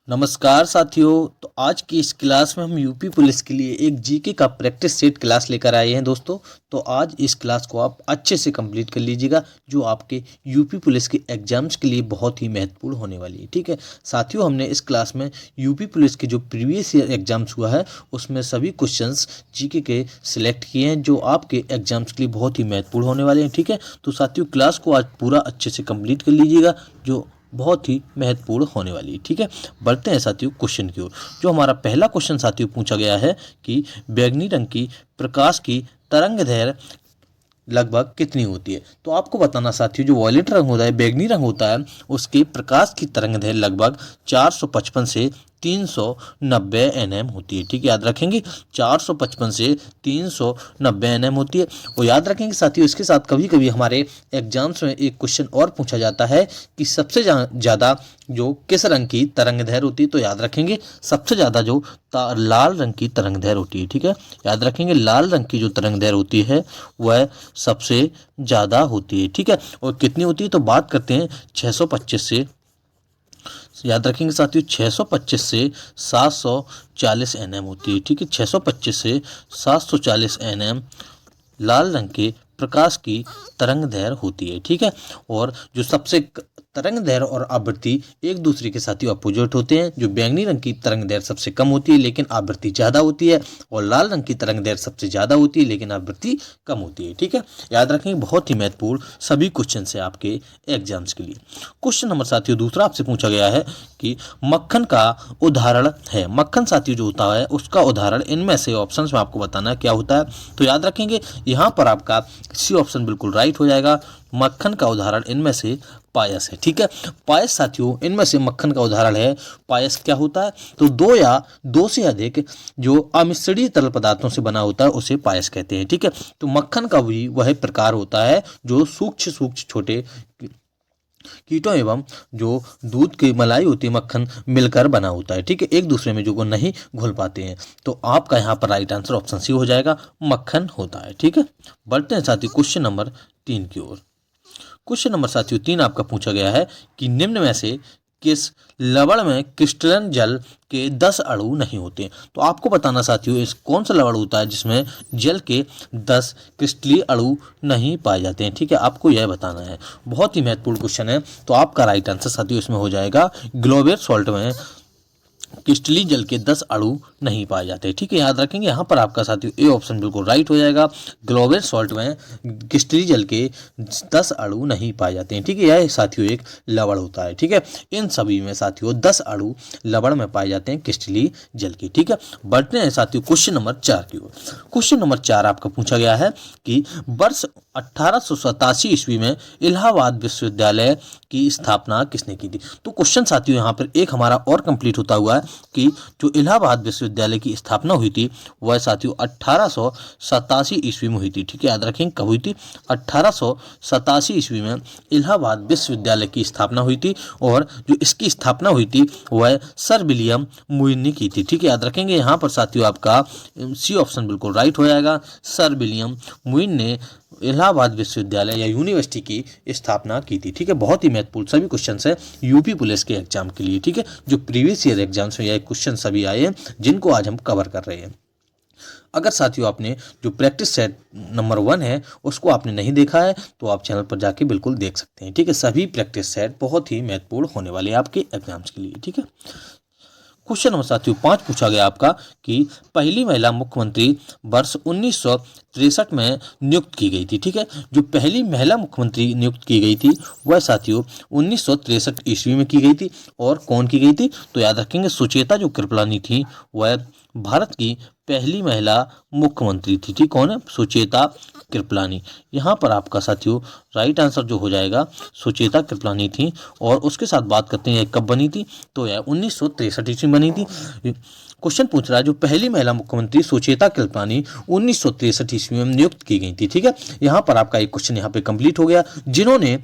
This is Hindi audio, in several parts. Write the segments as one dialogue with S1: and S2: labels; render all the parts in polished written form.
S1: नमस्कार साथियों। तो आज की इस क्लास में हम यूपी पुलिस के लिए एक जीके का प्रैक्टिस सेट क्लास लेकर आए हैं दोस्तों। तो आज इस क्लास को आप अच्छे से कंप्लीट कर लीजिएगा, जो आपके यूपी पुलिस के एग्जाम्स के लिए बहुत ही महत्वपूर्ण होने वाली है। ठीक है साथियों, हमने इस क्लास में यूपी पुलिस के जो प्रीवियस ईयर एग्जाम्स हुआ है उसमें सभी क्वेश्चंस जीके के सिलेक्ट किए हैं, जो आपके एग्जाम्स के लिए बहुत ही महत्वपूर्ण होने वाले हैं। ठीक है, तो साथियों क्लास को आज पूरा अच्छे से कंप्लीट कर लीजिएगा, जो बहुत ही महत्वपूर्ण होने वाली है। ठीक है, बढ़ते हैं साथियों क्वेश्चन की ओर। जो हमारा पहला क्वेश्चन साथियों पूछा गया है कि बैंगनी रंग की प्रकाश की तरंगदैर्घ्य लगभग कितनी होती है। तो आपको बताना साथियों, जो वॉयलेट रंग होता है, बैंगनी रंग होता है, उसके प्रकाश की तरंगदैर्घ्य लगभग 455 से 390 nm होती है। ठीक है, याद रखेंगे 455 से 390 nm होती है। और याद रखेंगे साथियों, इसके साथ कभी कभी हमारे एग्जाम्स में एक क्वेश्चन और पूछा जाता है कि सबसे ज़्यादा जो किस रंग की तरंगदैर्घ्य होती है। तो याद रखेंगे सबसे ज़्यादा जो लाल रंग की तरंगदैर्घ्य होती है। ठीक है, याद रखेंगे लाल रंग की जो तरंगदैर्घ्य होती है वह सबसे ज़्यादा होती है। ठीक है, और कितनी होती है तो बात करते हैं 625 से, याद रखेंगे साथियों 625 से 740 nm होती है। ठीक है, 625 से 740 nm लाल रंग के प्रकाश की तरंगदैर्घ्य होती है। ठीक है, और जो सबसे तरंगदैर्घ्य और आवृत्ति एक दूसरे के साथ ही अपोजिट होते हैं। जो बैंगनी रंग की तरंगदैर्घ्य सबसे कम होती है लेकिन आवृत्ति ज़्यादा होती है, और लाल रंग की तरंगदैर्घ्य सबसे ज़्यादा होती है लेकिन आवृत्ति कम होती है। ठीक है, याद रखेंगे बहुत ही महत्वपूर्ण सभी क्वेश्चन है आपके एग्जाम्स के लिए। क्वेश्चन नंबर साथियों दूसरा आपसे पूछा गया है कि मक्खन का उदाहरण है। मक्खन साथियों जो होता है उसका उदाहरण इनमें से ऑप्शंस में आपको बताना है क्या होता है। तो याद रखेंगे यहाँ पर आपका सी ऑप्शन बिल्कुल राइट हो जाएगा। मक्खन का उदाहरण इनमें से पायस है। ठीक है, पायस साथियों इनमें से मक्खन का उदाहरण है। पायस क्या होता है तो दो या दो से अधिक जो अमिश्रित तरल पदार्थों से बना होता है उसे पायस कहते हैं। ठीक है, तो मक्खन का भी वह प्रकार होता है जो सूक्ष्म छोटे कीटों एवं जो दूध की मलाई होती है मक्खन मिलकर बना होता है। ठीक है, एक दूसरे में जो वो नहीं घुल पाते हैं। तो आपका यहाँ पर राइट आंसर ऑप्शन सी हो जाएगा, मक्खन होता है। ठीक है, बढ़ते हैं साथियों क्वेश्चन नंबर 3 की ओर। क्वेश्चन नंबर साथियों 3 आपका पूछा गया है कि निम्न में से किस लवण में क्रिस्टलन जल के 10 अणु नहीं होते। तो आपको बताना साथियों इस कौन सा लवण होता है जिसमें जल के 10 क्रिस्टलीय अणु नहीं पाए जाते हैं। ठीक है, आपको यह बताना है, बहुत ही महत्वपूर्ण क्वेश्चन है। तो आपका राइट आंसर साथियों इसमें हो जाएगा, ग्लोबेट सॉल्ट में क्रिस्टलीय जल के 10 अणु नहीं पाए जाते। ठीक है, याद रखेंगे यहाँ पर आपका साथियों ए ऑप्शन बिल्कुल राइट हो जाएगा। ग्लोबेट सॉल्ट में क्रिस्टलीय जल के 10 अणु नहीं पाए जाते हैं। ठीक है, यह साथियों एक लवण होता है। ठीक है, इन सभी में साथियों 10 अणु लवण में पाए जाते हैं क्रिस्टलीय जल के। ठीक है, बढ़ते हैं साथियों क्वेश्चन नंबर 4 की ओर। क्वेश्चन नंबर 4 आपका पूछा गया है कि वर्ष 1887 ईस्वी में इलाहाबाद विश्वविद्यालय की स्थापना किसने की थी। तो क्वेश्चन साथियों यहाँ पर एक हमारा और कंप्लीट होता हुआ है कि जो इलाहाबाद विश्वविद्यालय की स्थापना हुई थी वह साथियों 1887 ईस्वी में हुई थी। ठीक है, याद रखेंगे कब हुई थी, 1887 ईस्वी में इलाहाबाद विश्वविद्यालय की स्थापना हुई थी। और जो इसकी स्थापना हुई थी वह सर विलियम मुइन ने की थी। ठीक है, याद रखेंगे यहाँ पर साथियों आपका सी ऑप्शन बिल्कुल राइट हो जाएगा। सर विलियम मुइन ने इलाहाबाद विश्वविद्यालय या यूनिवर्सिटी की स्थापना की थी। ठीक है, बहुत ही महत्वपूर्ण सभी क्वेश्चन है यूपी पुलिस के एग्जाम के लिए। ठीक है, जो प्रीवियस ईयर एग्जाम्स में यह क्वेश्चन सभी आए हैं जिनको आज हम कवर कर रहे हैं। अगर साथियों आपने जो प्रैक्टिस सेट नंबर 1 है उसको आपने नहीं देखा है तो आप चैनल पर जाके बिल्कुल देख सकते हैं। ठीक है, सभी प्रैक्टिस सेट बहुत ही महत्वपूर्ण होने वाले हैं आपके एग्जाम्स के लिए। ठीक है, क्वेश्चन नंबर साथियों 5 पूछा गया आपका कि पहली महिला मुख्यमंत्री वर्ष 1963 में नियुक्त की गई थी। ठीक है, जो पहली महिला मुख्यमंत्री नियुक्त की गई थी वह साथियों 1963 ईस्वी में की गई थी। और कौन की गई थी तो याद रखेंगे सुचेता जो कृपलानी थी वह भारत की पहली महिला मुख्यमंत्री थी। ठीक, कौन है, सुचेता कृपलानी। यहाँ पर आपका साथियों राइट आंसर जो हो जाएगा सुचेता कृपलानी थी। और उसके साथ बात करते हैं कब बनी थी तो यह 1963 ईस्वी में बनी थी। क्वेश्चन पूछ रहा है जो पहली महिला मुख्यमंत्री सुचेता कृपलानी 1963 ईस्वी में नियुक्त की गई थी। ठीक है, यहाँ पर आपका एक क्वेश्चन यहाँ पे कंप्लीट हो गया, जिन्होंने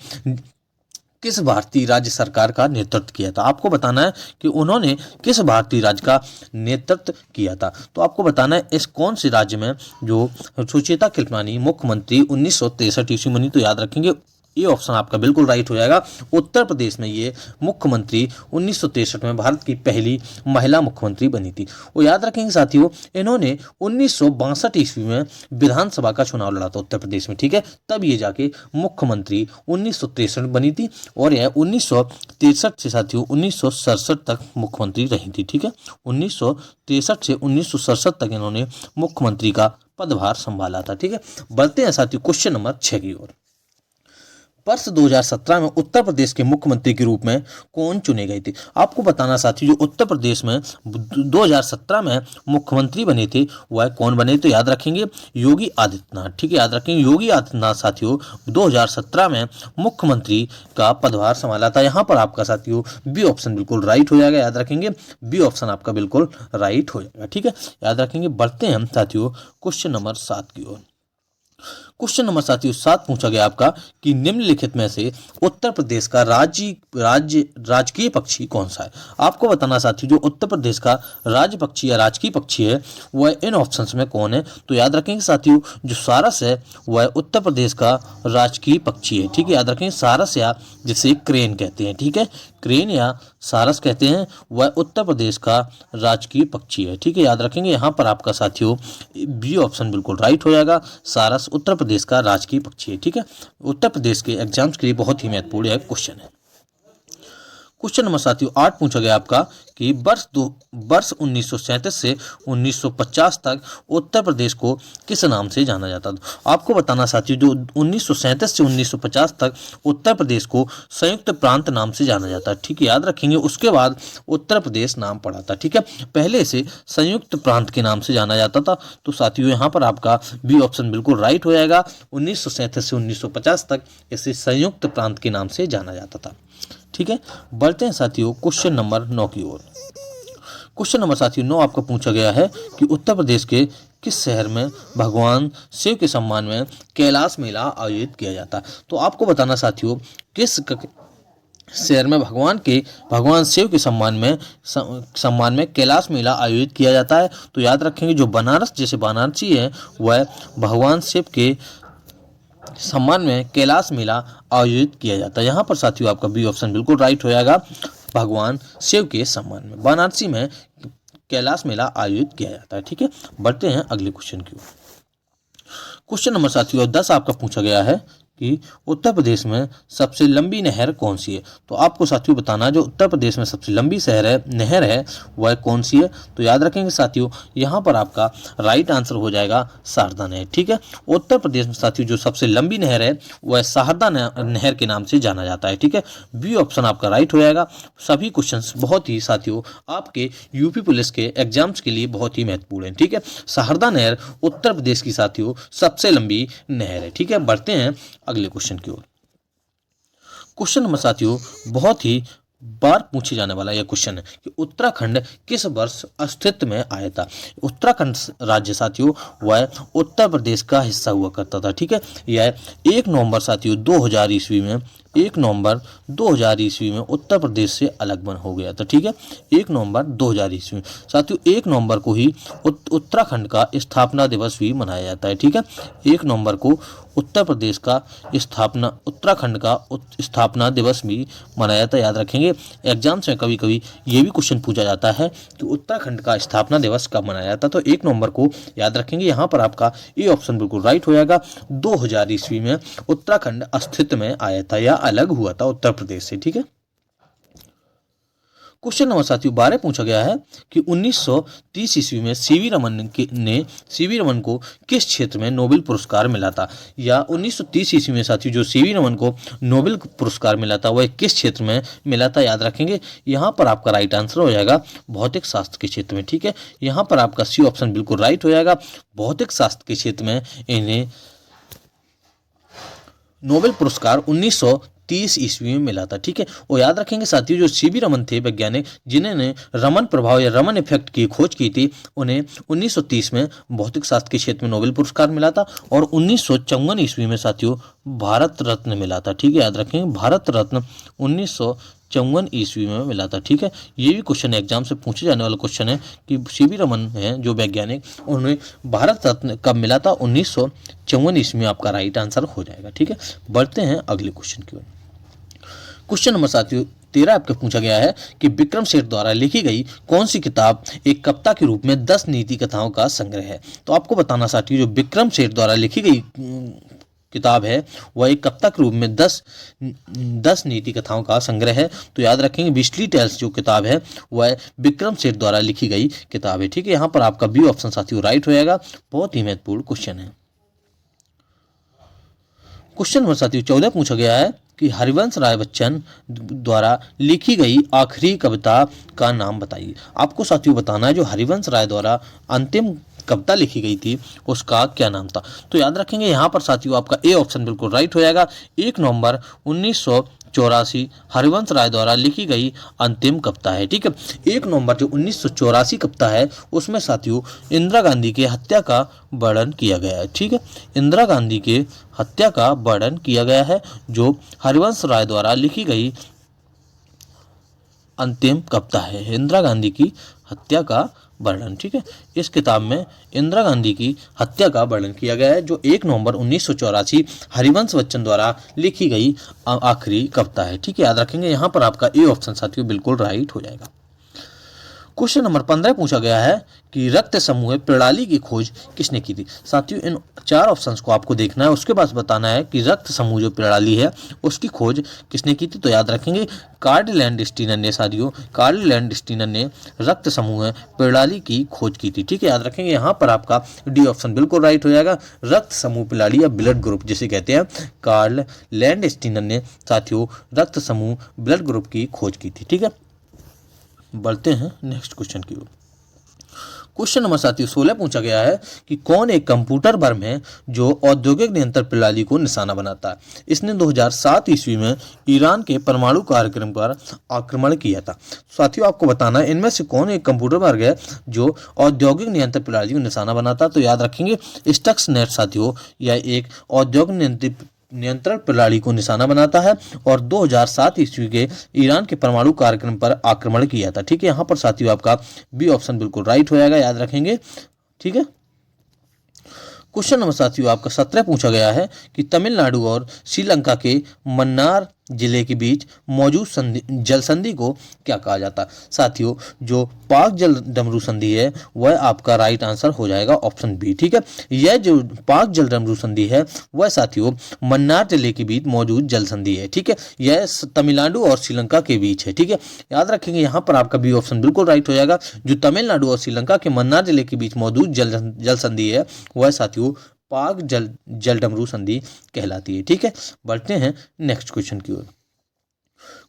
S1: किस भारतीय राज्य सरकार का नेतृत्व किया था। आपको बताना है कि उन्होंने किस भारतीय राज्य का नेतृत्व किया था। तो आपको बताना है इस कौन से राज्य में जो सुचेता कृपलानी मुख्यमंत्री 1963 ईस्वी बनी। तो याद रखेंगे ये ऑप्शन आपका बिल्कुल राइट हो जाएगा। उत्तर प्रदेश में ये मुख्यमंत्री 1963 में भारत की पहली महिला मुख्यमंत्री बनी थी। और याद रखेंगे साथियों, इन्होंने 1962 ईस्वी में विधानसभा का चुनाव लड़ा था उत्तर प्रदेश में, ठीक है। तब ये जाके मुख्यमंत्री 1963 बनी थी और यह 1963 से साथियों 1967 तक मुख्यमंत्री रही थी, ठीक है। 1963 से 1967 तक इन्होंने मुख्यमंत्री का पदभार संभाला था, ठीक है। बढ़ते हैं साथियों क्वेश्चन नंबर 6 की ओर। वर्ष 2017 में उत्तर प्रदेश के मुख्यमंत्री के रूप में कौन चुने गए थे? आपको बताना साथियों, जो उत्तर प्रदेश में 2017 में मुख्यमंत्री बने थे वह कौन बने? तो याद रखेंगे योगी आदित्यनाथ, ठीक है। याद रखेंगे योगी आदित्यनाथ साथियों 2017 में मुख्यमंत्री का पदभार संभाला था। यहाँ पर आपका साथियों बी ऑप्शन बिल्कुल राइट हो जाएगा। याद रखेंगे बी ऑप्शन आपका बिल्कुल राइट हो जाएगा, ठीक है। याद रखेंगे। बढ़ते हैं हम साथियों क्वेश्चन नंबर 7 की ओर। क्वेश्चन नंबर साथियों 7 पूछा गया आपका कि निम्नलिखित में से उत्तर प्रदेश का राजकीय पक्षी कौन सा है? आपको बताना साथियों, जो उत्तर प्रदेश का राज्य पक्षी या राजकीय पक्षी है वह इन ऑप्शंस में कौन है? तो याद रखेंगे साथियों, जो सारस है वह उत्तर प्रदेश का राजकीय पक्षी है, ठीक है। याद रखेंगे सारस या जिसे क्रेन कहते हैं, ठीक है। क्रेन या सारस कहते हैं, वह उत्तर प्रदेश का राजकीय पक्षी है, ठीक है। याद रखेंगे। यहाँ पर आपका साथियों बी ऑप्शन बिल्कुल राइट हो जाएगा। सारस उत्तर प्रदेश का राजकीय पक्षी है, ठीक है। उत्तर प्रदेश के एग्जाम्स के लिए बहुत ही महत्वपूर्ण यह क्वेश्चन है। क्वेश्चन नंबर साथियों 8 पूछा गया आपका कि वर्ष 1937 से 1950 तक उत्तर प्रदेश को किस नाम से जाना जाता था? आपको बताना साथियों, जो 1937 से 1950 तक उत्तर प्रदेश को संयुक्त प्रांत नाम से जाना जाता है, ठीक है। याद रखेंगे उसके बाद उत्तर प्रदेश नाम पड़ा था, ठीक है। पहले से संयुक्त प्रांत के नाम से जाना जाता था। तो साथियों यहाँ पर आपका बी ऑप्शन बिल्कुल राइट हो जाएगा। 1937 से 1950 तक इसे संयुक्त प्रांत के नाम से जाना जाता था, ठीक है। बढ़ते हैं साथियों क्वेश्चन नंबर 9 की ओर। क्वेश्चन नंबर साथियों 9 आपका पूछा गया है कि उत्तर प्रदेश के किस शहर में भगवान शिव के सम्मान में कैलाश मेला आयोजित किया जाता है? तो आपको बताना साथियों, किस शहर में भगवान शिव के सम्मान में कैलाश मेला आयोजित किया जाता है? तो याद रखेंगे जो बनारस जैसे वाराणसी है वह भगवान शिव के सम्मान में कैलाश मेला आयोजित किया जाता है। यहाँ पर साथियों आपका बी ऑप्शन बिल्कुल राइट हो जाएगा। भगवान शिव के सम्मान में वाराणसी में कैलाश मेला आयोजित किया जाता है, ठीक है। बढ़ते हैं अगले क्वेश्चन की ओर। क्वेश्चन नंबर साथियों 10 आपका पूछा गया है कि उत्तर प्रदेश में सबसे लंबी नहर कौन सी है? तो आपको साथियों बताना, जो उत्तर प्रदेश में सबसे लंबी नहर है वह कौन सी है? तो याद रखेंगे साथियों, यहाँ पर आपका राइट आंसर हो जाएगा शारदा नहर, ठीक है। उत्तर प्रदेश में साथियों जो सबसे लंबी नहर है वह शारदा नहर के नाम से जाना जाता है, ठीक है। बी ऑप्शन आपका राइट हो जाएगा। सभी क्वेश्चन बहुत ही साथियों आपके यूपी पुलिस के एग्जाम्स के लिए बहुत ही महत्वपूर्ण है, ठीक है। शारदा नहर उत्तर प्रदेश की साथियों सबसे लंबी नहर है, ठीक है। बढ़ते हैं अगले क्वेश्चन की ओर। क्वेश्चन नंबर साथियों बहुत ही बार पूछे जाने वाला यह क्वेश्चन है कि उत्तराखंड किस वर्ष अस्तित्व में आया था? उत्तराखंड राज्य साथियों वह उत्तर प्रदेश का हिस्सा हुआ करता था, ठीक है। यह 1 नवंबर साथियों 2000 ईस्वी में 1 नवंबर 2000 ईस्वी में उत्तर प्रदेश से अलग हो गया था, ठीक है। 1 नवंबर 2000 ईस्वी साथियों 1 नवंबर को ही उत्तराखंड का स्थापना दिवस भी मनाया जाता है, ठीक है। 1 नवंबर को उत्तराखंड का स्थापना दिवस भी मनाया जाता है। याद रखेंगे एग्जाम्स में कभी कभी ये भी क्वेश्चन पूछा जाता है कि उत्तराखंड का स्थापना दिवस कब मनाया जाता है? तो 1 नवंबर को याद रखेंगे। यहाँ पर आपका ये ऑप्शन बिल्कुल राइट हो जाएगा। 2000 ईस्वी में उत्तराखंड अस्तित्व में आया था या अलग हुआ था उत्तर प्रदेश से, ठीक है। क्वेश्चन नंबर साथियों 12 पूछा गया है कि 1930 ईस्वी में सीवी रमन को किस क्षेत्र में नोबेल पुरस्कार मिला था? या 1930 ईस्वी में साथियों जो सीवी रमन को नोबेल पुरस्कार मिला था वह किस क्षेत्र में मिला था? याद रखेंगे यहाँ पर आपका राइट आंसर हो जाएगा भौतिक शास्त्र के क्षेत्र में, ठीक है। यहाँ पर आपका सी ऑप्शन बिल्कुल राइट हो जाएगा। भौतिक शास्त्र के क्षेत्र में इन्हें नोबेल पुरस्कार 1930 ईस्वी में मिला था, ठीक है। और याद रखेंगे साथियों जो सीवी रमन थे वैज्ञानिक जिन्होंने रमन प्रभाव या रमन इफेक्ट की खोज की थी, उन्हें 1930 में भौतिक शास्त्र के क्षेत्र में नोबेल पुरस्कार मिला था और 1954 ईस्वी में साथियों भारत रत्न मिला था, ठीक है। याद रखेंगे भारत रत्न 1954 ईस्वी में मिला था। ठीक है, ये भी क्वेश्चन एग्जाम से पूछे जाने वाला क्वेश्चन है कि सीवी रमन हैं जो वैज्ञानिक, उन्हें भारत रत्न कब मिला था? 1954 ईस्वी में आपका राइट आंसर हो जाएगा। ठीक है, बढ़ते हैं अगले क्वेश्चन की ओर। क्वेश्चन नंबर 13 आपके पूछा गया है कि विक्रम सेठ द्वारा लिखी गई कौन सी किताब एक कविता के रूप में 10 नीति कथाओं का संग्रह है? तो आपको बताना साथियों, जो विक्रम सेठ द्वारा लिखी गई किताब है वह एक कविता के रूप में 10 नीति कथाओं का संग्रह है। तो याद रखेंगे बिस्ली टेल्स जो किताब है वह विक्रम सेठ द्वारा लिखी गई किताब है। ठीक है, यहाँ पर आपका बी ऑप्शन साथियों राइट हो जाएगा। बहुत ही महत्वपूर्ण क्वेश्चन है। क्वेश्चन नंबर साथियों 14 पूछा गया है कि हरिवंश राय बच्चन द्वारा लिखी गई आखिरी कविता का नाम बताइए। आपको साथियों बताना है जो हरिवंश राय द्वारा अंतिम कविता लिखी गई थी उसका क्या नाम था। तो याद रखेंगे यहाँ पर साथियों आपका ए ऑप्शन बिल्कुल राइट हो जाएगा। 1 नवंबर 1984 हरिवंश राय द्वारा लिखी गई अंतिम कविता है। ठीक है, 1 नवंबर जो 1984 कविता है उसमें साथियों इंदिरा गांधी की हत्या का वर्णन किया गया है। ठीक है, इंदिरा गांधी के हत्या का वर्णन किया गया है जो हरिवंश राय द्वारा लिखी गई अंतिम कविता है, इंदिरा गांधी की हत्या का वर्णन। ठीक है, इस किताब में इंदिरा गांधी की हत्या का वर्णन किया गया है जो 1 नवंबर 1984 हरिवंश बच्चन द्वारा लिखी गई आखिरी कविता है। ठीक है, याद रखेंगे यहाँ पर आपका ए ऑप्शन साथियों बिल्कुल राइट हो जाएगा। क्वेश्चन नंबर 15 पूछा गया है कि रक्त समूह प्रणाली की खोज किसने की थी? साथियों इन 4 ऑप्शंस को आपको देखना है, उसके बाद बताना है कि रक्त समूह जो प्रणाली है उसकी खोज किसने की थी। तो याद रखेंगे कार्ल लैंडस्टीनर ने साथियों, कार्ल लैंडस्टीनर ने रक्त समूह प्रणाली की खोज की थी। ठीक है, याद रखेंगे यहाँ पर आपका डी ऑप्शन बिल्कुल राइट हो जाएगा। रक्त समूह प्रणाली या ब्लड ग्रुप जिसे कहते हैं, कार्ल लैंडस्टीनर ने साथियों रक्त समूह ब्लड ग्रुप की खोज की थी। ठीक है, बढ़ते हैं नेक्स्ट क्वेश्चन की ओर। क्वेश्चन नंबर साथियों 16 पूछा गया है कि कौन एक कंप्यूटर वर्म है जो औद्योगिक नियंत्रण प्रणाली को निशाना बनाता है? इसने 2007 ईस्वी में ईरान के परमाणु कार्यक्रम पर आक्रमण किया था। साथियों आपको बताना है इनमें से कौन एक कंप्यूटर वर्ग है जो औद्योगिक नियंत्रण प्रणाली को निशाना बनाता है। तो याद रखेंगे स्टक्सनेट साथियों यह एक औद्योगिक नियंत्रण प्रणाली को निशाना बनाता है और 2007 ईस्वी के ईरान के परमाणु कार्यक्रम पर आक्रमण किया था। ठीक है, यहाँ पर साथियों आपका बी ऑप्शन बिल्कुल राइट हो जाएगा, याद रखेंगे। ठीक है, क्वेश्चन नंबर साथियों आपका 17 पूछा गया है कि तमिलनाडु और श्रीलंका के मन्नार जिले के बीच मौजूद जल संधि को क्या कहा जाता है? साथियों जो पाक जल डमरू संधि है वह आपका राइट आंसर हो जाएगा ऑप्शन बी। ठीक है, यह जो पाक जल डमरू संधि है वह साथियों मन्नार जिले के बीच मौजूद जल संधि है। ठीक है, यह तमिलनाडु और श्रीलंका के बीच है। ठीक है, याद रखेंगे यहाँ पर आपका बी ऑप्शन बिल्कुल राइट हो जाएगा। जो तमिलनाडु और श्रीलंका के मन्नार जिले के बीच मौजूद जल संधि है वह साथियों पाक जल डमरू संधि कहलाती है। ठीक है, बढ़ते हैं नेक्स्ट क्वेश्चन की ओर।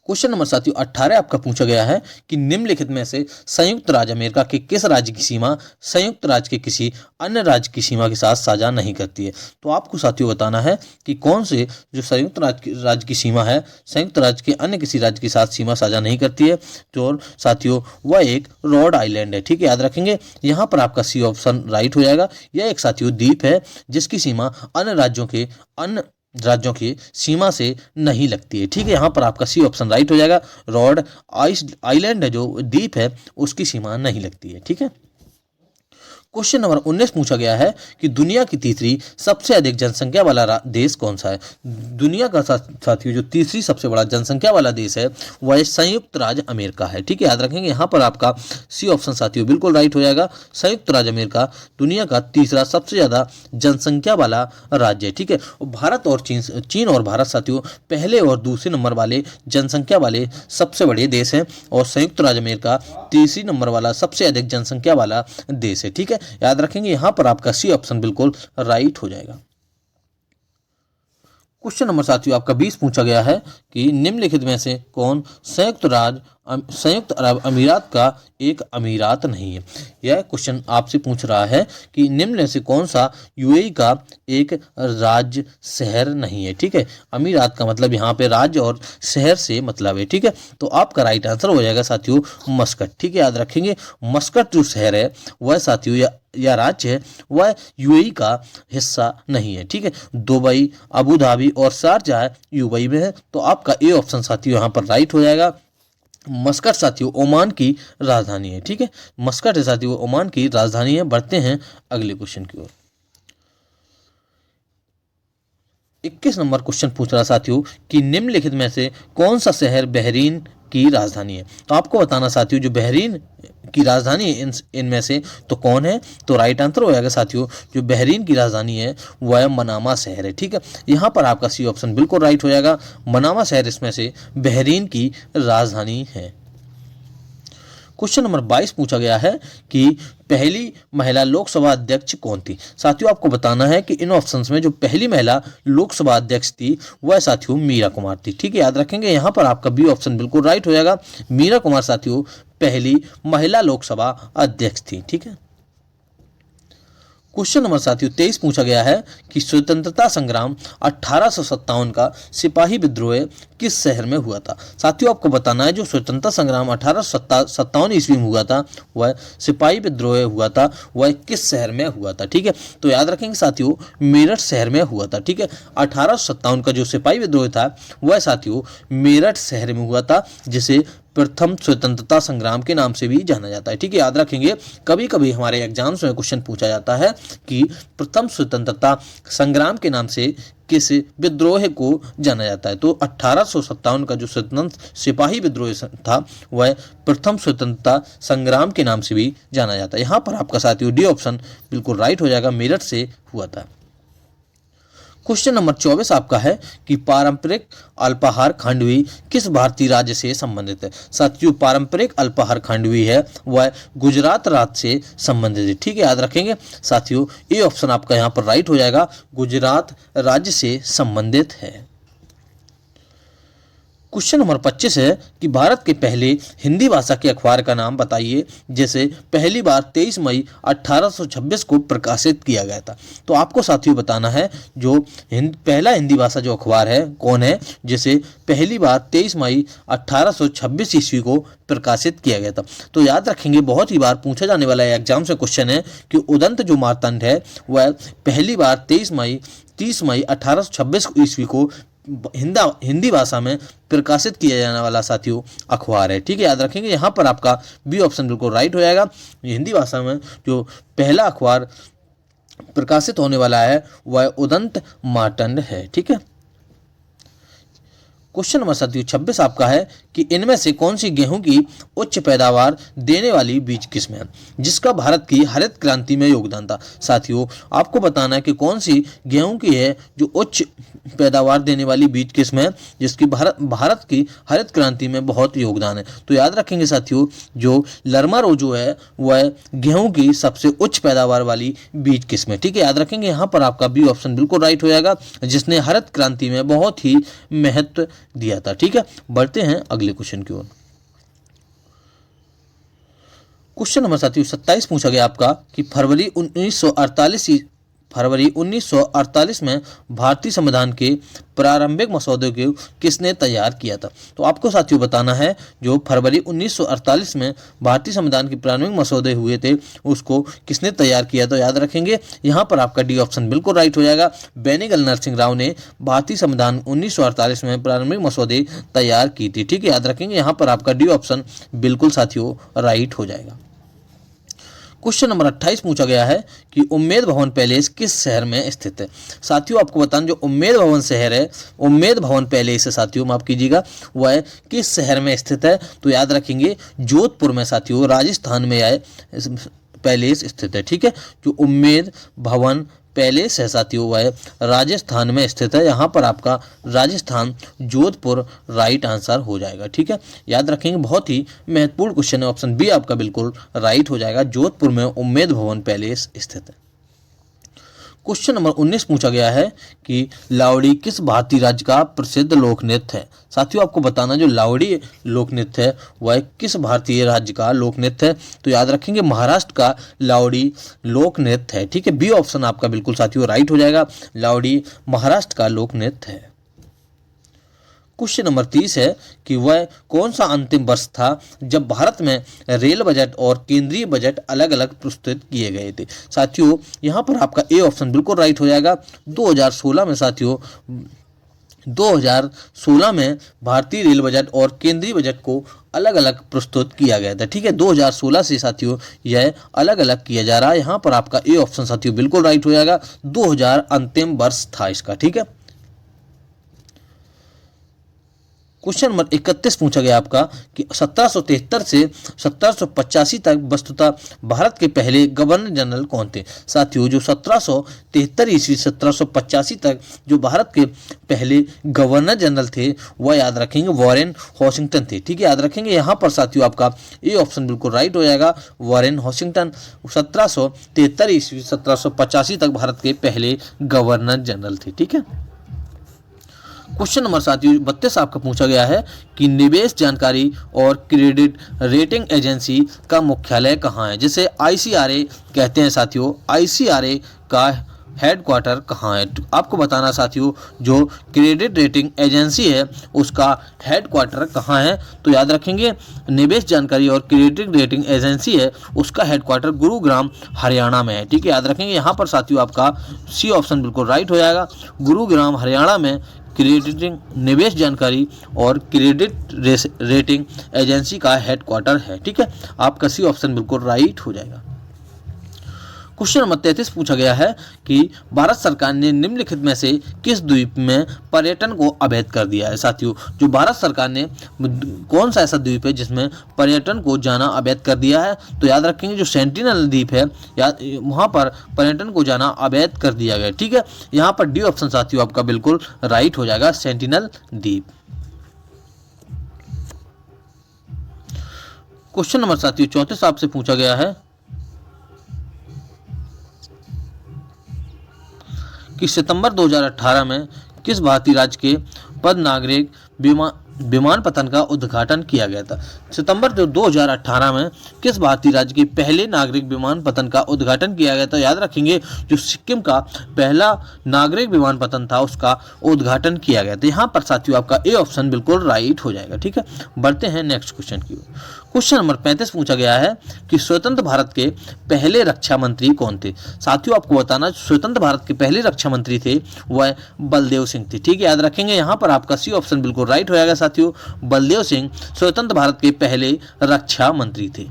S1: क्वेश्चन नंबर साथियों 18 आपका पूछा गया है कि निम्नलिखित में से संयुक्त राज्य अमेरिका के किस राज्य की सीमा संयुक्त राज्य के किसी अन्य राज्य की सीमा के साथ साझा नहीं करती है? तो आपको साथियों बताना है कि कौन से जो संयुक्त राज्य की सीमा है संयुक्त राज्य के अन्य किसी राज्य के साथ सीमा साझा नहीं करती है। तो साथियों वह एक रोड आइलैंड है। ठीक है, याद रखेंगे यहाँ पर आपका सी ऑप्शन राइट हो जाएगा। यह एक साथियों द्वीप है जिसकी सीमा अन्य राज्यों की सीमा से नहीं लगती है। ठीक है, यहाँ पर आपका सी ऑप्शन राइट हो जाएगा। रोड आइलैंड है जो द्वीप है उसकी सीमा नहीं लगती है। ठीक है, क्वेश्चन नंबर 19 पूछा गया है कि दुनिया की तीसरी सबसे अधिक जनसंख्या वाला देश कौन सा है? दुनिया का साथियों जो तीसरी सबसे बड़ा जनसंख्या वाला देश है वह संयुक्त राज्य अमेरिका है। ठीक है, याद रखेंगे यहाँ पर आपका सी ऑप्शन साथियों बिल्कुल राइट हो जाएगा। संयुक्त राज्य अमेरिका दुनिया का तीसरा सबसे ज्यादा जनसंख्या वाला राज्य है। ठीक है, भारत और चीन और भारत साथियों पहले और दूसरे नंबर वाले जनसंख्या वाले सबसे बड़े देश हैं और संयुक्त राज्य अमेरिका तीसरी नंबर वाला सबसे अधिक जनसंख्या वाला देश है। ठीक है, याद रखेंगे यहां पर आपका सी ऑप्शन बिल्कुल राइट हो जाएगा। क्वेश्चन नंबर साथियों आपका 20 पूछा गया है कि निम्नलिखित में से कौन संयुक्त अरब अमीरात का एक अमीरात नहीं है? यह क्वेश्चन आपसे पूछ रहा है कि निम्न में से कौन सा यूएई का एक राज्य शहर नहीं है। ठीक है, अमीरात का मतलब यहाँ पे राज्य और शहर से मतलब है। ठीक है, तो आपका राइट आंसर हो जाएगा साथियों मस्कट। ठीक है, याद रखेंगे मस्कट जो शहर है वह साथियों या राज्य है वह यूएई का हिस्सा नहीं है। ठीक है, दुबई, अबू धाबी और शारजाह यूएई में है। तो आपका ए ऑप्शन साथियों यहाँ पर राइट हो जाएगा। मस्कट साथियों ओमान की राजधानी है। ठीक है, मस्कट है साथियों ओमान की राजधानी है। बढ़ते हैं अगले क्वेश्चन की ओर। 21 नंबर क्वेश्चन पूछ रहा साथियों कि निम्नलिखित में से कौन सा शहर बहरीन की राजधानी है। तो आपको बताना साथियों जो बहरीन की राजधानी है इनमें से तो कौन है। तो राइट आंसर हो जाएगा साथियों जो बहरीन की राजधानी है वह मनामा शहर है। ठीक है, यहाँ पर आपका सी ऑप्शन बिल्कुल राइट हो जाएगा। मनामा शहर इसमें से बहरीन की राजधानी है। क्वेश्चन नंबर 22 पूछा गया है कि पहली महिला लोकसभा अध्यक्ष कौन थी। साथियों आपको बताना है कि इन ऑप्शंस में जो पहली महिला लोकसभा अध्यक्ष थी वह साथियों मीरा कुमार थी। ठीक है, याद रखेंगे यहाँ पर आपका बी ऑप्शन बिल्कुल राइट हो जाएगा। मीरा कुमार साथियों पहली महिला लोकसभा अध्यक्ष थी। ठीक है, क्वेश्चन नंबर साथियों 23 पूछा गया है कि स्वतंत्रता संग्राम 1857 का सिपाही विद्रोह किस शहर में हुआ था। साथियों आपको बताना है जो स्वतंत्रता संग्राम 1857 ईस्वी में हुआ था वह सिपाही विद्रोह हुआ था वह किस शहर में हुआ था। ठीक है, तो याद रखेंगे साथियों मेरठ शहर में हुआ था। ठीक है, 1857 का जो सिपाही विद्रोह था वह साथियों मेरठ शहर में हुआ था जिसे प्रथम स्वतंत्रता संग्राम के नाम से भी जाना जाता है। ठीक है, याद रखेंगे कभी कभी हमारे एग्जाम्स में क्वेश्चन पूछा जाता है कि प्रथम स्वतंत्रता संग्राम के नाम से किस विद्रोह को जाना जाता है। तो 1857 का जो स्वतंत्र सिपाही विद्रोह था वह प्रथम स्वतंत्रता संग्राम के नाम से भी जाना जाता है। यहाँ पर आपका साथियों डी ऑप्शन बिल्कुल राइट हो जाएगा, मेरठ से हुआ था। क्वेश्चन नंबर 24 आपका है कि पारंपरिक अल्पाहार खांडवी किस भारतीय राज्य से संबंधित है। साथियों पारंपरिक अल्पाहार खांडवी है वह गुजरात राज्य से संबंधित है। ठीक है, याद रखेंगे साथियों ये ऑप्शन आपका यहाँ पर राइट हो जाएगा, गुजरात राज्य से संबंधित है। क्वेश्चन नंबर 25 है कि भारत के पहले हिंदी भाषा के अखबार का नाम बताइए जैसे पहली बार 23 मई 1826 को प्रकाशित किया गया था। तो आपको साथियों बताना है जो पहला हिंदी भाषा जो अखबार है कौन है जिसे पहली बार 23 मई 1826 ईस्वी को प्रकाशित किया गया था। तो याद रखेंगे बहुत ही बार पूछा जाने वाला एग्जाम से क्वेश्चन है कि उदंत जो मार्तंड है वह पहली बार 30 मई 1826 ईस्वी को हिंदी भाषा में प्रकाशित किया जाने वाला साथियों अखबार है। ठीक है, याद रखेंगे यहाँ पर आपका बी ऑप्शन बिल्कुल राइट हो जाएगा। हिंदी भाषा में जो पहला अखबार प्रकाशित होने वाला है वह उदंत मार्तंड है। ठीक है, क्वेश्चन नंबर साथियों 26 आपका है कि इनमें से कौन सी गेहूं की उच्च पैदावार देने वाली बीज किस्म है जिसका भारत की हरित क्रांति में योगदान था। साथियों आपको बताना है कि कौन सी गेहूं की है जो उच्च पैदावार देने वाली बीज किस्म है जिसकी भारत की हरित क्रांति में बहुत योगदान है। तो याद रखेंगे साथियों जो लरमा रोजो है वह गेहूं की सबसे उच्च पैदावार वाली बीज किस्म है। ठीक है, याद रखेंगे यहाँ पर आपका बी ऑप्शन बिल्कुल राइट हो जाएगा जिसने हरित क्रांति में बहुत ही महत्व दिया था। ठीक है, बढ़ते हैं अगले क्वेश्चन की ओर। क्वेश्चन नंबर साथियों 27 पूछा गया आपका कि फरवरी 1948 में भारतीय संविधान के प्रारंभिक मसौदे को किसने तैयार किया था। तो आपको साथियों बताना है जो फरवरी 1948 में भारतीय संविधान के प्रारंभिक मसौदे हुए थे उसको किसने तैयार किया। तो याद रखेंगे यहाँ पर आपका डी ऑप्शन बिल्कुल राइट हो जाएगा, बेनीगल नरसिंह राव ने भारतीय संविधान 1948 में प्रारंभिक मसौदे तैयार की थी। ठीक है, याद रखेंगे यहाँ पर आपका डी ऑप्शन बिल्कुल साथियों राइट हो जाएगा। क्वेश्चन नंबर 28 पूछा गया है कि उम्मेद भवन पैलेस किस शहर में स्थित है। साथियों आपको बताना जो उम्मेद भवन शहर है उम्मेद भवन पैलेस है साथियों माफ कीजिएगा वह किस शहर में स्थित है। तो याद रखेंगे जोधपुर में साथियों राजस्थान में आए पैलेस स्थित है। ठीक है, जो उम्मेद भवन पैलेस है साथियों वह राजस्थान में स्थित है। यहाँ पर आपका राजस्थान जोधपुर राइट आंसर हो जाएगा। ठीक है, याद रखेंगे बहुत ही महत्वपूर्ण क्वेश्चन है, ऑप्शन बी आपका बिल्कुल राइट हो जाएगा, जोधपुर में उम्मेद भवन पैलेस स्थित है। क्वेश्चन नंबर 19 पूछा गया है कि लावड़ी किस भारतीय राज्य का प्रसिद्ध लोक नृत्य है। साथियों आपको बताना जो लावड़ी लोक नृत्य है वह किस भारतीय राज्य का लोक नृत्य है। तो याद रखेंगे महाराष्ट्र का लावड़ी लोक नृत्य है। ठीक है, बी ऑप्शन आपका बिल्कुल साथियों राइट हो जाएगा, लावड़ी महाराष्ट्र का लोक नृत्य है। क्वेश्चन नंबर 30 है कि वह कौन सा अंतिम वर्ष था जब भारत में रेल बजट और केंद्रीय बजट अलग अलग प्रस्तुत किए गए थे। साथियों यहाँ पर आपका ए ऑप्शन बिल्कुल राइट हो जाएगा, 2016 में साथियों 2016 में भारतीय रेल बजट और केंद्रीय बजट को अलग अलग प्रस्तुत किया गया था। ठीक है, 2016 से साथियों यह अलग अलग किया जा रहा है। यहाँ पर आपका ए ऑप्शन साथियों बिल्कुल राइट हो जाएगा। 2000 अंतिम वर्ष था इसका। ठीक है, क्वेश्चन नंबर 31 पूछा गया आपका कि 1773 से 1785 तक वस्तुतः भारत के पहले गवर्नर जनरल कौन थे। साथियों जो 1773 ईस्वी 1785 तक जो भारत के पहले गवर्नर जनरल थे वह याद रखेंगे वॉरेन वॉशिंगटन थे। ठीक है, याद रखेंगे। यहाँ पर साथियों आपका ए ऑप्शन बिल्कुल राइट हो जाएगा, वॉरेन वॉशिंगटन 1773 ईस्वी 1785 तक भारत के पहले गवर्नर जनरल थे। ठीक है, क्वेश्चन नंबर साथियों 32 आपका पूछा गया है कि निवेश जानकारी और क्रेडिट रेटिंग एजेंसी का मुख्यालय कहाँ है, जिसे आईसीआरए कहते हैं। साथियों आईसीआरए का हेडक्वार्टर कहाँ है, आपको बताना साथियों। जो क्रेडिट रेटिंग एजेंसी है उसका हेडक्वार्टर कहाँ है, तो याद रखेंगे निवेश जानकारी और क्रेडिट रेटिंग एजेंसी है उसका हेडक्वार्टर गुरुग्राम हरियाणा में है। ठीक है, याद रखेंगे। यहाँ पर साथियों आपका सी ऑप्शन बिल्कुल राइट हो जाएगा, गुरुग्राम हरियाणा में क्रेडिटिंग निवेश जानकारी और क्रेडिट रेटिंग एजेंसी का हेडक्वार्टर है। ठीक है, आपका सी ऑप्शन बिल्कुल राइट हो जाएगा। क्वेश्चन नंबर 33 पूछा गया है कि भारत सरकार ने निम्नलिखित में से किस द्वीप में पर्यटन को अवैध कर दिया है। साथियों जो भारत सरकार ने कौन सा ऐसा द्वीप है जिसमें पर्यटन को जाना अवैध कर दिया है, तो याद रखेंगे जो सेंटिनल द्वीप है वहाँ पर पर्यटन को जाना अवैध कर दिया गया। ठीक है, यहाँ पर डी ऑप्शन साथियों आपका बिल्कुल राइट हो जाएगा, सेंटिनल द्वीप। क्वेश्चन नंबर साथियों 34 आपसे पूछा गया है कि सितंबर 2018 में किस भारतीय राज्य के पद नागरिक विमानपत्तन का उद्घाटन किया गया था। सितंबर 2018 में किस भारतीय राज्य के पहले नागरिक विमानपत्तन का उद्घाटन किया गया था, याद रखेंगे जो सिक्किम का पहला नागरिक विमानपत्तन था उसका उद्घाटन किया गया था। यहाँ पर साथियों आपका ए ऑप्शन बिल्कुल राइट हो जाएगा। ठीक है, बढ़ते हैं नेक्स्ट क्वेश्चन की ओर। क्वेश्चन नंबर 35 पूछा गया है कि स्वतंत्र भारत के पहले रक्षा मंत्री कौन थे। साथियों आपको बताना स्वतंत्र भारत के पहले रक्षा मंत्री थे वह बलदेव सिंह थे। ठीक है, याद रखेंगे। यहाँ पर आपका सी ऑप्शन बिल्कुल राइट हो जाएगा साथियों, बलदेव सिंह स्वतंत्र भारत के पहले रक्षा मंत्री थे।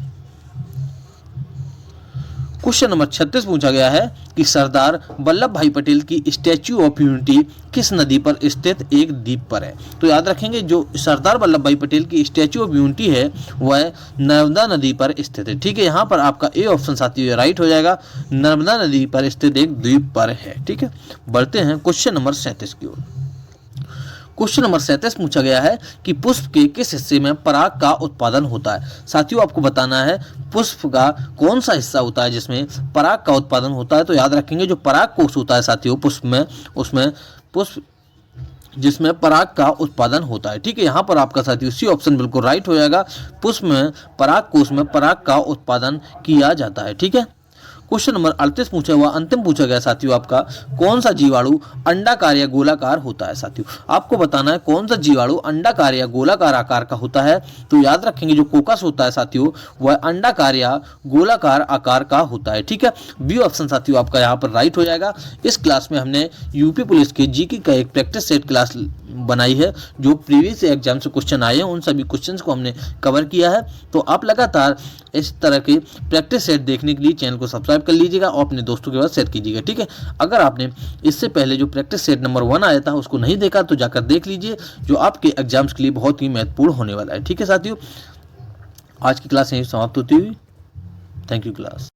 S1: क्वेश्चन नंबर 36 पूछा गया है कि सरदार वल्लभ भाई पटेल की स्टैच्यू ऑफ यूनिटी किस नदी पर स्थित एक द्वीप पर है, तो याद रखेंगे जो सरदार वल्लभ भाई पटेल की स्टैच्यू ऑफ यूनिटी है वह नर्मदा नदी पर स्थित है। ठीक है, यहाँ पर आपका ए ऑप्शन साथियों राइट हो जाएगा, नर्मदा नदी पर स्थित एक द्वीप पर है। ठीक है, बढ़ते हैं क्वेश्चन नंबर 37 की ओर। क्वेश्चन नंबर 37 पूछा गया है कि पुष्प के किस हिस्से में पराग का उत्पादन होता है। साथियों आपको बताना है पुष्प का कौन सा हिस्सा होता है जिसमें पराग का उत्पादन होता है, तो याद रखेंगे जो पराग कोष होता है साथियों पुष्प में, उसमें पुष्प जिसमें पराग का उत्पादन होता है। ठीक है, यहाँ पर आपका साथियों सी ऑप्शन बिल्कुल राइट हो जाएगा, पुष्प में पराग कोष में पराग का उत्पादन किया जाता है। ठीक है, क्वेश्चन नंबर 38 पूछा हुआ अंतिम पूछा गया साथियों आपका कौन सा जीवाणु अंडाकार या गोलाकार होता है। साथियों आपको बताना है कौन सा जीवाणु अंडाकार या गोलाकार आकार का होता है, तो याद रखेंगे जो कोकस होता है साथियों वह अंडाकार या गोलाकार आकार का होता है। ठीक है, बी ऑप्शन साथियों आपका यहाँ पर राइट हो जाएगा। इस क्लास में हमने यूपी पुलिस के जीके का एक प्रैक्टिस सेट क्लास बनाई है, जो प्रीवियस एग्जाम से क्वेश्चन आए हैं उन सभी क्वेश्चंस को हमने कवर किया है। तो आप लगातार इस तरह के प्रैक्टिस सेट देखने के लिए चैनल को सब्सक्राइब कर लीजिएगा और अपने दोस्तों के पास शेयर कीजिएगा। ठीक है, अगर आपने इससे पहले जो प्रैक्टिस सेट नंबर 1 आया था उसको नहीं देखा तो जाकर देख लीजिए, जो आपके एग्जाम्स के लिए बहुत ही महत्वपूर्ण होने वाला है। ठीक है साथियों, आज की क्लास यहीं समाप्त होती हुई। Thank you class.